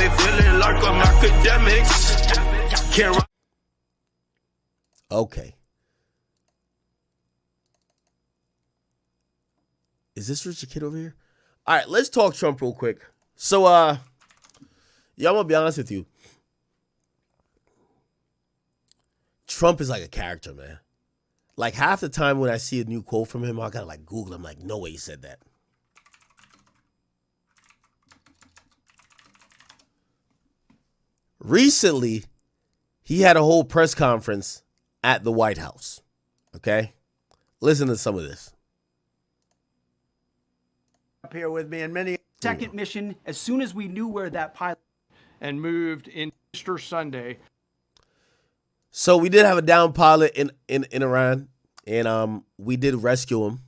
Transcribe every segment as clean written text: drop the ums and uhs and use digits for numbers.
me feeling like I'm academics. Can't Okay. Is this Richard Kid over here? All right, let's talk Trump real quick. So, I'm gonna be honest with you. Trump is like a character, man. Like half the time when I see a new quote from him, I gotta like Google. I'm like, no way he said that. Recently, he had a whole press conference at the White House. Okay? Listen to some of this. Up here with me and many. Second mission, as soon as we knew where that pilot and moved in Easter Sunday. So we did have a down pilot in Iran, and we did rescue him.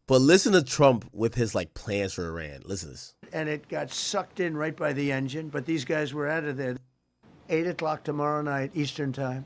But listen to Trump with his like plans for Iran. Listen to this. And it got sucked in right by the engine, but these guys were out of there. 8 o'clock tomorrow night, Eastern time.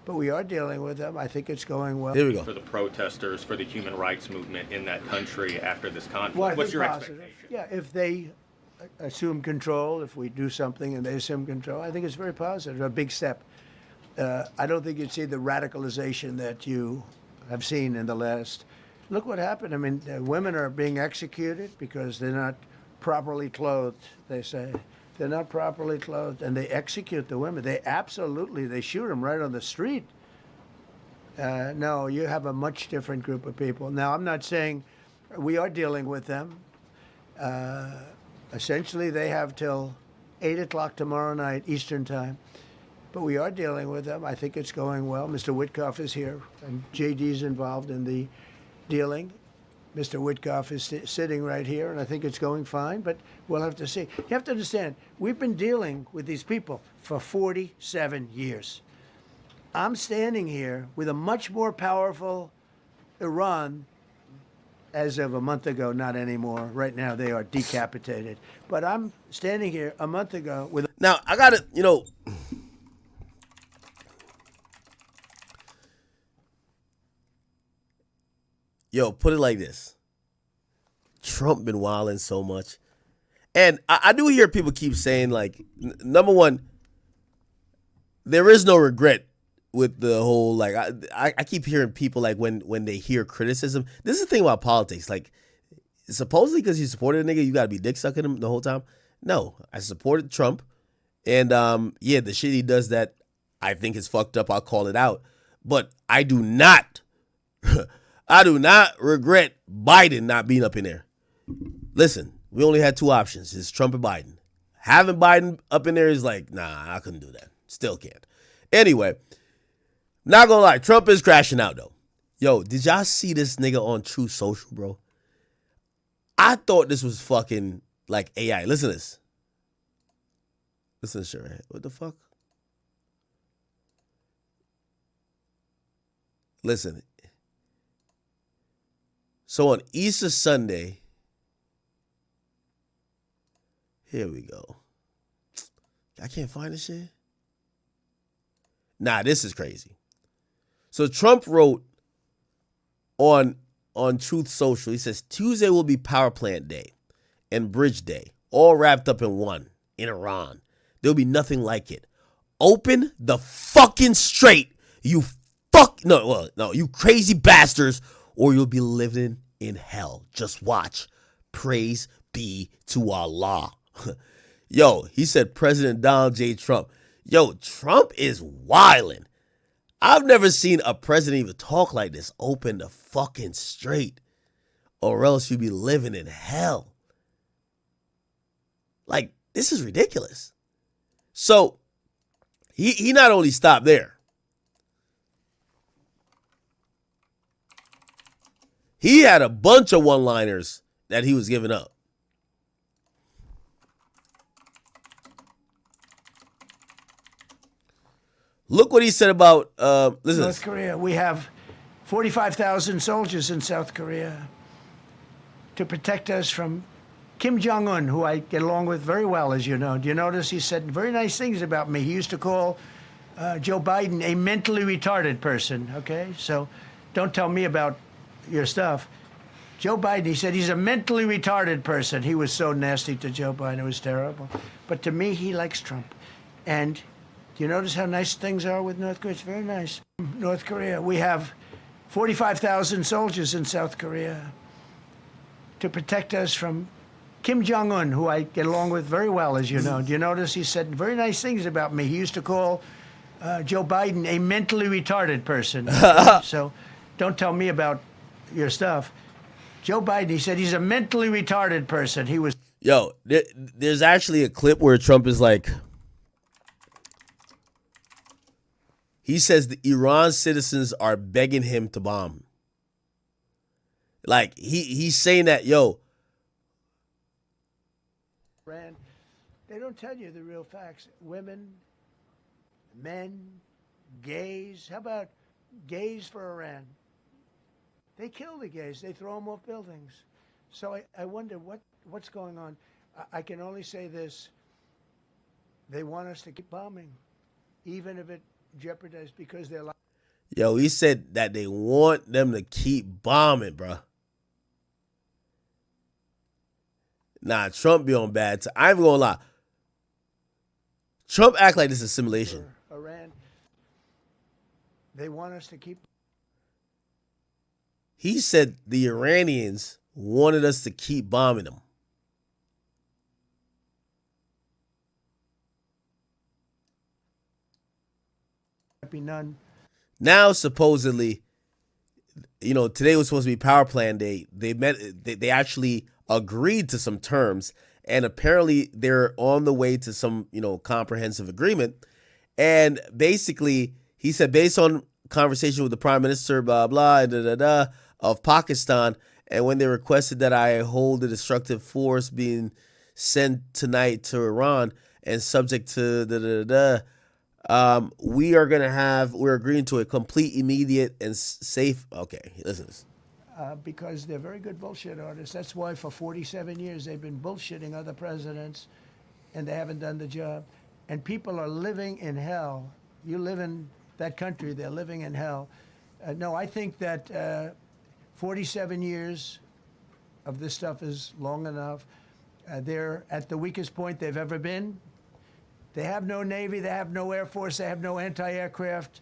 But we are dealing with them. I think it's going well. Here we go. For the protesters, for the human rights movement in that country after this conflict, Well, what's your positive. expectation? Yeah, if they assume control, if we do something and they assume control, I think it's very positive, a big step. I don't think you'd see the radicalization that you have seen in the last. Look what happened. I mean, women are being executed because they're not properly clothed, they say. They're not properly clothed, and they execute the women. They shoot them right on the street. No, you have a much different group of people. Now, I'm not saying we are dealing with them. Essentially, they have till 8 o'clock tomorrow night, Eastern time. But we are dealing with them. I think it's going well. Mr. Witkoff is here, and JD's involved in the dealing. Mr. Witkoff is sitting right here, and I think it's going fine, but we'll have to see. You have to understand, we've been dealing with these people for 47 years. I'm standing here with a much more powerful Iran as of a month ago, not anymore. Right now, they are decapitated. But I'm standing here a month ago with... Now, I got to, Yo, put it like this. Trump been wilding so much. And I do hear people keep saying, like, number one, there is no regret with the whole, like, I keep hearing people, like, when they hear criticism. This is the thing about politics. Like, supposedly because you supported a nigga, you got to be dick sucking him the whole time. No, I supported Trump. And, yeah, the shit he does that I think is fucked up, I'll call it out. But I do not... I do not regret Biden not being up in there. Listen, we only had two options. It's Trump and Biden. Having Biden up in there is like, nah, I couldn't do that. Still can't. Anyway, not gonna lie, Trump is crashing out, though. Yo, did y'all see this nigga on Truth Social, bro? I thought this was fucking, like, AI. Listen to this. Listen to this shit, right? What the fuck? Listen. So on Easter Sunday, here we go. I can't find this shit. Nah, this is crazy. So Trump wrote on Truth Social, he says, Tuesday will be power plant day and bridge day, all wrapped up in one, in Iran. There'll be nothing like it. Open the fucking strait, you you crazy bastards, or you'll be living in hell. Just watch. Praise be to Allah. Yo, he said President Donald J. Trump. Yo, Trump is wildin'. I've never seen a president even talk like this. Open the fucking strait, or else you'll be living in hell. Like, this is ridiculous. So, he not only stopped there. He had a bunch of one-liners that he was giving up. Look what he said about listen. North Korea. We have 45,000 soldiers in South Korea to protect us from Kim Jong-un, who I get along with very well, as you know. Do you notice he said very nice things about me? He used to call Joe Biden a mentally retarded person, okay? So don't tell me about your stuff. Joe Biden, he said he's a mentally retarded person. He was so nasty to Joe Biden. It was terrible. But to me, he likes Trump. And do you notice how nice things are with North Korea? It's very nice. North Korea, we have 45,000 soldiers in South Korea to protect us from Kim Jong-un, who I get along with very well, as you know. Do you notice he said very nice things about me? He used to call Joe Biden a mentally retarded person. So don't tell me about your stuff. Joe Biden, he said he's a mentally retarded person. He was. Yo, there's actually a clip where Trump is like, he says the Iran citizens are begging him to bomb. Like, he's saying that, yo. They don't tell you the real facts. Women, men, gays. How about gays for Iran? They kill the gays. They throw them off buildings. So I wonder what's going on. I can only say this. They want us to keep bombing, even if it jeopardizes, because they're like. Yo, he said that they want them to keep bombing, bro. Nah, Trump be on bad. I ain't gonna lie. Trump act like this is simulation. Iran. They want us to keep. He said the Iranians wanted us to keep bombing them. Be none. Now, supposedly, you know, today was supposed to be power plan day. They actually agreed to some terms, and apparently they're on the way to some, you know, comprehensive agreement. And basically, he said, based on conversation with the prime minister, blah, blah, of Pakistan, and when they requested that I hold the destructive force being sent tonight to Iran and subject to we're agreeing to a complete, immediate, and safe. Okay, listen to this. Because they're very good bullshit artists. That's why for 47 years they've been bullshitting other presidents, and they haven't done the job. And people are living in hell. You live in that country, they're living in hell. No, I think that 47 years of this stuff is long enough. They're at the weakest point they've ever been. They have no Navy, they have no Air Force, they have no anti-aircraft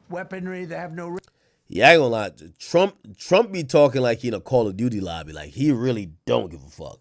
weaponry, they have no... Yeah, I ain't gonna lie. Trump be talking like he in a Call of Duty lobby. Like, he really don't give a fuck.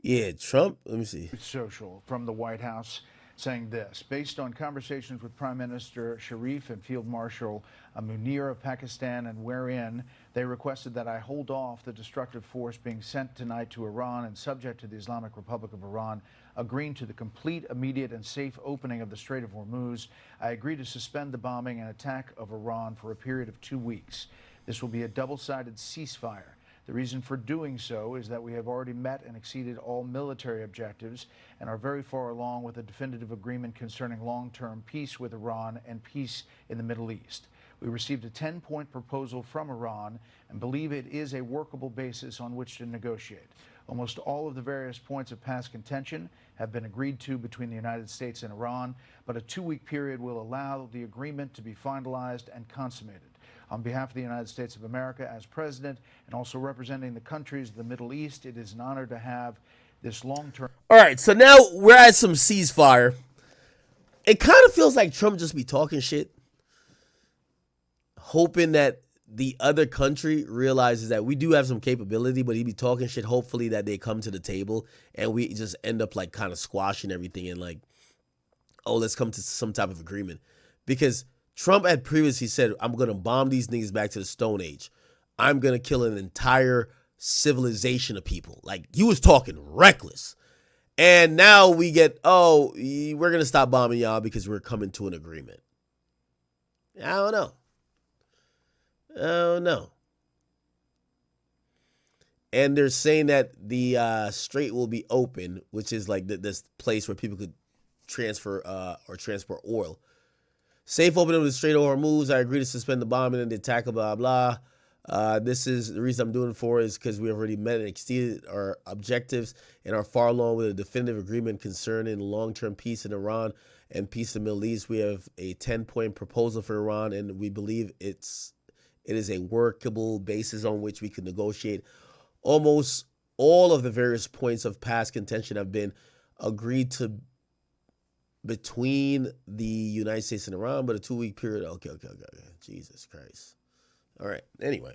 Yeah, Trump, let me see. Social from the White House saying this: based on conversations with Prime Minister Sharif and Field Marshal Munir of Pakistan, and wherein they requested that I hold off the destructive force being sent tonight to Iran and subject to the Islamic Republic of Iran, agreeing to the complete, immediate, and safe opening of the Strait of Hormuz, I agree to suspend the bombing and attack of Iran for a period of 2 weeks. This will be a double-sided ceasefire. The reason for doing so is that we have already met and exceeded all military objectives and are very far along with a definitive agreement concerning long-term peace with Iran and peace in the Middle East. We received a 10-point proposal from Iran and believe it is a workable basis on which to negotiate. Almost all of the various points of past contention have been agreed to between the United States and Iran, but a 2-week period will allow the agreement to be finalized and consummated. On behalf of the United States of America as president and also representing the countries of the Middle East, it is an honor to have this long-term... All right, so now we're at some ceasefire. It kind of feels like Trump just be talking shit, hoping that the other country realizes that we do have some capability, but he be talking shit, hopefully that they come to the table and we just end up like kind of squashing everything and like, oh, let's come to some type of agreement. Because Trump had previously said, I'm going to bomb these niggas back to the Stone Age. I'm going to kill an entire civilization of people. Like, he was talking reckless. And now we get, oh, we're going to stop bombing y'all because we're coming to an agreement. I don't know. And they're saying that the strait will be open, which is like this place where people could transfer or transport oil. Safe opening of the Strait of Hormuz. I agree to suspend the bombing and the attack of blah, blah. This is the reason I'm doing it for is because we already met and exceeded our objectives and are far along with a definitive agreement concerning long-term peace in Iran and peace in the Middle East. We have a 10-point proposal for Iran, and we believe it is a workable basis on which we can negotiate. Almost all of the various points of past contention have been agreed to between the United States and Iran, but a 2-week period. Okay. Jesus Christ. All right. Anyway,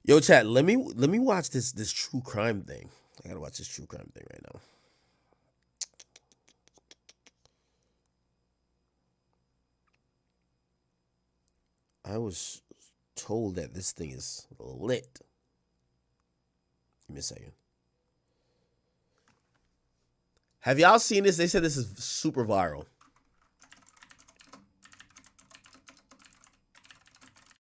yo, chat. Let me watch this true crime thing. I gotta watch this true crime thing right now. I was told that this thing is lit. Give me a second. Have y'all seen this? They said this is super viral.